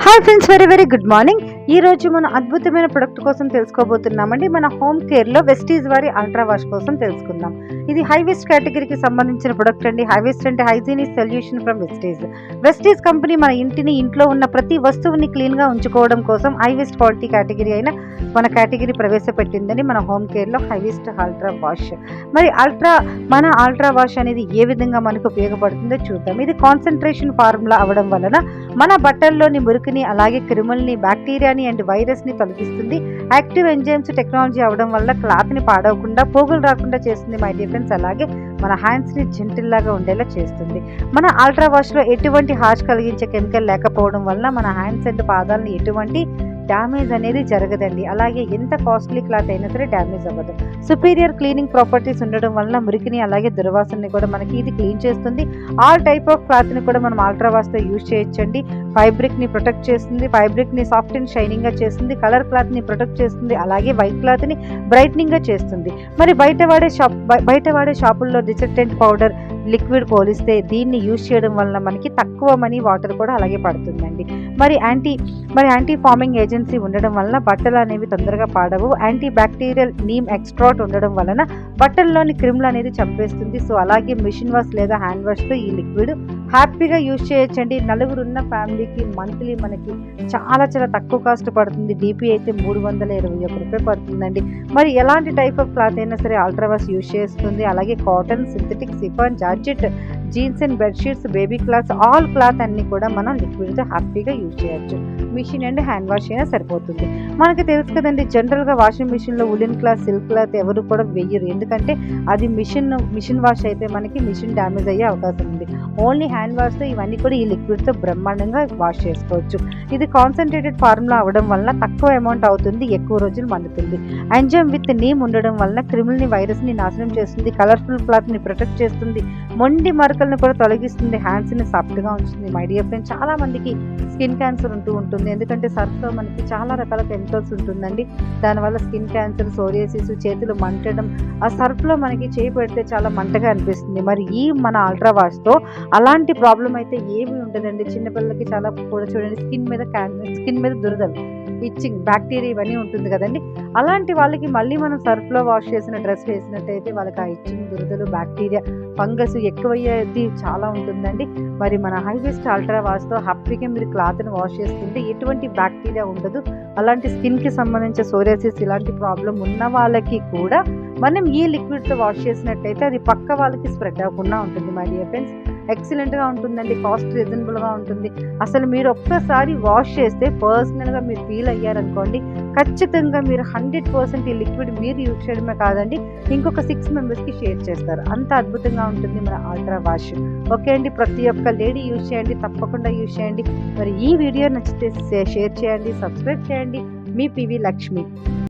Hi friends, very very good morning. ఈ రోజు మనం అద్భుతమైన ప్రొడక్ట్ కోసం తెలుసుకోబోతున్నామండి. మన హోమ్ కేర్లో వెస్టీజ్ వారి అల్ట్రా వాష్ కోసం తెలుసుకుందాం. ఇది హై వేస్ట్ కేటగిరీకి సంబంధించిన ప్రొడక్ట్ అండి. హై వేస్ట్ అంటే hygienic solution from Vestige. Vestige company మన ఇంట్లో ఉన్న ప్రతి వస్తువుని క్లీన్గా ఉంచుకోవడం కోసం హై వేస్ట్ క్వాలిటీ కేటగిరీ అయిన మన కేటగిరీ ప్రవేశపెట్టిందని మన హోమ్ కేర్లో హై వేస్ట్ అల్ట్రా వాష్. మరి మన అల్ట్రా వాష్ అనేది ఏ విధంగా మనకు ఉపయోగపడుతుందో చూద్దాం. ఇది కాన్సన్ట్రేషన్ ఫార్ములా అవ్వడం వలన మన బట్టల్లోని మురికిని, అలాగే క్రిముల్ని, బ్యాక్టీరియాని అండ్ వైరస్ని తొలగిస్తుంది. యాక్టివ్ ఎంజైమ్స్ టెక్నాలజీ అవడం వల్ల క్లాత్ని పాడవకుండా, పోగులు రాకుండా చేస్తుంది మై డియర్ ఫ్రెండ్స్. అలాగే మన హ్యాండ్స్ని జెంటిల్లాగా ఉండేలా చేస్తుంది. మన అల్ట్రా వాష్లో ఎటువంటి హార్ష్ కలిగించే కెమికల్ లేకపోవడం వల్ల మన హ్యాండ్స్ అండ్ పాదాలను ఎటువంటి డ్యామేజ్ అనేది జరగదండి. అలాగే ఎంత కాస్ట్లీ క్లాత్ అయినా సరే డ్యామేజ్ అవ్వదు. సుపీరియర్ క్లీనింగ్ ప్రాపర్టీస్ ఉండడం వల్ల మురికిని, అలాగే దుర్వాసనని కూడా మనకి ఇది క్లీన్ చేస్తుంది. ఆల్ టైప్ ఆఫ్ క్లాత్ని కూడా మనం అల్ట్రా వాష్తో యూజ్ చేయొచ్చండి. ఫ్యాబ్రిక్ని ప్రొటెక్ట్ చేస్తుంది, ఫ్యాబ్రిక్ని సాఫ్ట్ అండ్ షైనింగ్గా చేస్తుంది, కలర్ క్లాత్ని ప్రొటెక్ట్ చేస్తుంది, అలాగే వైట్ క్లాత్ని బ్రైట్నింగ్గా చేస్తుంది. మరి బయట వాడే షాపుల్లో డిటర్జెంట్ పౌడర్, లిక్విడ్ పోలిస్తే దీన్ని యూజ్ చేయడం వల్ల మనకి తక్కువ మనీ, వాటర్ కూడా అలాగే పడుతుందండి. మరి యాంటీ ఫార్మింగ్ ఏజెన్సీ ఉండడం వలన బట్టలు అనేవి తొందరగా పాడవు. యాంటీ బ్యాక్టీరియల్ నీమ్ ఎక్స్ట్రాట్ ఉండడం వలన బట్టల్లోని క్రిములు అనేది చంపేస్తుంది. సో అలాగే మిషన్ వాష్ లేదా హ్యాండ్ వాష్తో ఈ లిక్విడ్ హ్యాపీగా యూజ్ చేయొచ్చండి. నలుగురున్న ఫ్యామిలీకి మంత్లీ మనకి చాలా చాలా తక్కువ కాస్ట్ పడుతుంది. డీపీ అయితే 321 రూపాయలు పడుతుందండి. మరి ఎలాంటి టైప్ ఆఫ్ క్లాత్ అయినా సరే అల్ట్రా వాష్ యూజ్ చేస్తుంది. అలాగే cotton, synthetic, chiffon, georgette, jeans and bedsheets, baby clothes, all cloth అన్ని కూడా మనం లిక్విడ్తో హ్యాపీగా యూజ్ చేయొచ్చు. మిషన్ అండ్ హ్యాండ్ వాష్ అయినా సరిపోతుంది. మనకి తెలుసు కదండి, జనరల్గా వాషింగ్ మిషన్లో ఉలెన్ క్లాత్, సిల్క్ క్లాత్ ఎవరు కూడా వెయ్యరు. ఎందుకంటే అది మిషన్ వాష్ అయితే మనకి మిషన్ డ్యామేజ్ అయ్యే అవకాశం ఉంది. ఓన్లీ హ్యాండ్ వాష్తో ఇవన్నీ కూడా ఈ లిక్విడ్తో బ్రహ్మాండంగా వాష్ చేసుకోవచ్చు. ఇది కాన్సన్ట్రేటెడ్ ఫార్ములా అవ్వడం వల్ల తక్కువ అమౌంట్ అవుతుంది, ఎక్కువ రోజులు మన్నుతుంది. ఎంజైమ్ విత్ నీమ్ ఉండడం వల్ల క్రిముల్ని, వైరస్ని నాశనం చేస్తుంది. కలర్ఫుల్ క్లాత్ని ప్రొటెక్ట్ చేస్తుంది. మొండి మరకలను కూడా తొలగిస్తుంది. హ్యాండ్స్ని సాఫ్ట్గా ఉంచుతుంది. మై డియర్ ఫ్రెండ్స్, చాలా మందికి స్కిన్ క్యాన్సర్ ఉంటుంది. ఎందుకంటే సర్ఫ్లో మనకి చాలా రకాల కెమికల్స్ ఉంటుందండి. దానివల్ల స్కిన్ క్యాన్సర్, సోరియాసిస్, చేతులు మంటడం, ఆ సర్ఫ్లో మనకి చేయి పెడితే చాలా మంటగా అనిపిస్తుంది. మరి ఈ మన అల్ట్రా వాష్తో అలాంటి ప్రాబ్లం అయితే ఏమీ ఉండదండి. చిన్నపిల్లలకి చాలా కూడా చూడండి, స్కిన్ మీద దురదలు, ఇచ్చింగ్, బ్యాక్టీరియా ఇవన్నీ ఉంటుంది కదండి. అలాంటి వాళ్ళకి మళ్ళీ మనం సర్ఫ్లో వాష్ చేసిన డ్రెస్ వేసినట్టయితే వాళ్ళకి ఆ ఇచ్చింగ్, దురదలు, బ్యాక్టీరియా, ఫంగస్ ఎక్కువయ్యేది చాలా ఉంటుందండి. మరి మన హై వేస్ట్ అల్ట్రా వాష్తో హ్యాపీగా మీరు క్లాత్ని వాష్ చేసుకుంటే ఎటువంటి బ్యాక్టీరియా ఉండదు. అలాంటి స్కిన్కి సంబంధించిన సోరియాసిస్ ఇలాంటి ప్రాబ్లం ఉన్న వాళ్ళకి కూడా మనం ఈ లిక్విడ్తో వాష్ చేసినట్టయితే అది పక్క వాళ్ళకి స్ప్రెడ్ అవ్వకుండా ఉంటుంది. మై డియర్ ఫ్రెండ్స్, ఎక్సలెంట్గా ఉంటుందండి. కాస్ట్ రీజనబుల్గా ఉంటుంది. అసలు మీరు ఒక్కసారి వాష్ చేస్తే పర్సనల్గా మీరు ఫీల్ అయ్యారనుకోండి, ఖచ్చితంగా మీరు 100% ఈ లిక్విడ్ మీరు యూజ్ చేయడమే కాదండి, ఇంకొక 6 మెంబర్స్కి షేర్ చేస్తారు. అంత అద్భుతంగా ఉంటుంది మన అల్ట్రా వాష్. ఓకే అండి, ప్రతి ఒక్క లేడీ యూజ్ చేయండి, తప్పకుండా యూజ్ చేయండి. మరి ఈ వీడియో నచ్చితే షేర్ చేయండి, సబ్స్క్రైబ్ చేయండి. మీ పివి లక్ష్మి.